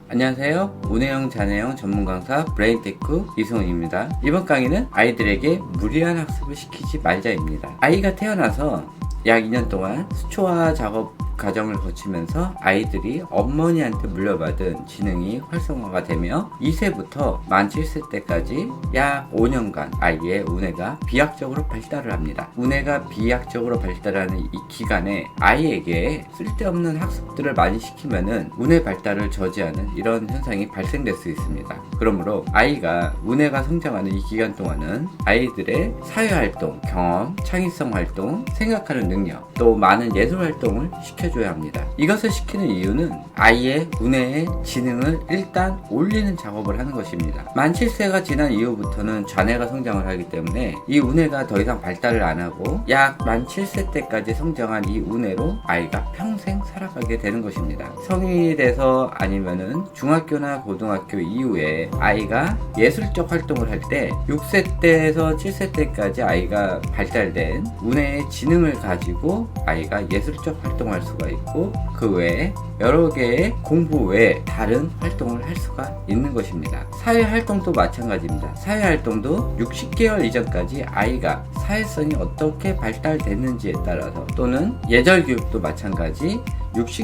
안녕하세요. 운해형 자뇌형 전문 강사 브레인테크 이승훈입니다. 이번 강의는 아이들에게 무리한 학습을 시키지 말자입니다. 아이가 태어나서 약 2년 동안 수초화 작업 과정을 거치면서 아이들이 어머니한테 물려받은 지능이 활성화가 되며 2세부터 만 7세 때까지 약 5년간 아이의 우뇌가 비약적으로 발달을 합니다. 우뇌가 비약적으로 발달하는 이 기간에 아이에게 쓸데없는 학습들을 많이 시키면은 우뇌 발달을 저지하는 이런 현상이 발생될 수 있습니다. 그러므로 아이가 우뇌가 성장하는 이 기간 동안은 아이들의 사회활동, 경험, 창의성 활동, 생각하는 능력, 또 많은 예술 활동을 시켜줘야 합니다. 이것을 시키는 이유는 아이의 우뇌의 지능을 일단 올리는 작업을 하는 것입니다. 만 7세가 지난 이후부터는 좌뇌가 성장을 하기 때문에 이 우뇌가 더 이상 발달을 안 하고 약 만 7세 때까지 성장한 이 우뇌로 아이가 평생 살아가게 되는 것입니다. 성인이 돼서 아니면은 중학교나 고등학교 이후에 아이가 예술적 활동을 할 때 6세 때에서 7세 때까지 아이가 발달된 우뇌의 지능을 가지고 아이가 예술적 활동을 할 수가 있고 그 외에 여러 개의 공부 외에 다른 활동을 할 수가 있는 것입니다. 사회활동도 마찬가지입니다. 사회활동도 60개월 이전까지 아이가 사회성이 어떻게 발달됐는지에 따라서 또는 예절교육도 마찬가지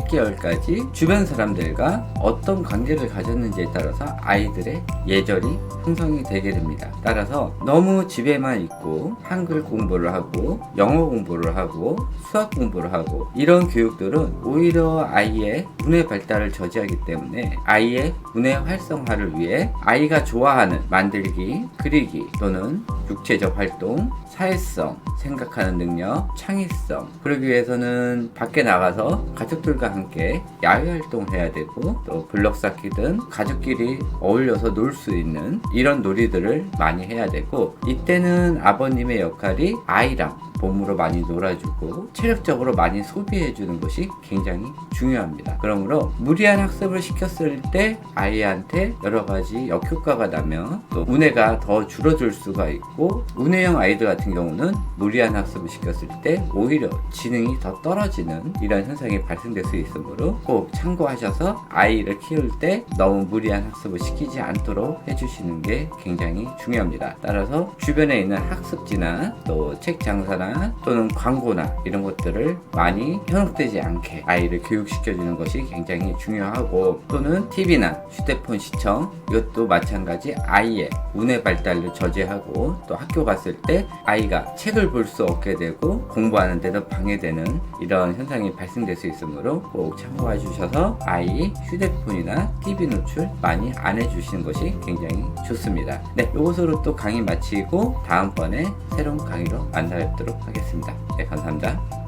60개월까지 주변 사람들과 어떤 관계를 가졌는지에 따라서 아이들의 예절이 형성이 되게 됩니다. 따라서 너무 집에만 있고 한글 공부를 하고 영어 공부를 하고 수학 공부를 하고 이런 교육들은 오히려 아이의 우뇌 발달을 저지하기 때문에 아이의 우뇌 활성화를 위해 아이가 좋아하는 만들기, 그리기 또는 육체적 활동, 사회성, 생각하는 능력, 창의성, 그러기 위해서는 밖에 나가서 가족들과 함께 야외 활동을 해야 되고 또 블럭 쌓기든 가족끼리 어울려서 놀 수 있는 이런 놀이들을 많이 해야 되고 이때는 아버님의 역할이 아이랑 몸으로 많이 놀아주고 체력적으로 많이 소비해주는 것이 굉장히 중요합니다. 그러므로 무리한 학습을 시켰을 때 아이한테 여러 가지 역효과가 나며 또 우뇌가 더 줄어들 수가 있고 우뇌형 아이들 같은 경우는 무리한 학습을 시켰을 때 오히려 지능이 더 떨어지는 이런 현상이 발생될 수 있으므로 꼭 참고하셔서 아이를 키울 때 너무 무리한 학습을 시키지 않도록 해주시는 게 굉장히 중요합니다. 따라서 주변에 있는 학습지나 또 책 장사나 또는 광고나 이런 것들을 많이 현혹되지 않게 아이를 교육시켜주는 것이 굉장히 중요하고 또는 TV나 휴대폰 시청 이것도 마찬가지 아이의 우뇌 발달을 저지하고 또 학교 갔을 때 아이가 책을 볼 수 없게 되고 공부하는 데도 방해되는 이런 현상이 발생될 수 있으므로 꼭 참고해 주셔서 아이 휴대폰이나 TV 노출 많이 안 해주시는 것이 굉장히 좋습니다. 네, 이것으로 또 강의 마치고 다음번에 새로운 강의로 만나 뵙도록 하겠습니다. 네, 감사합니다.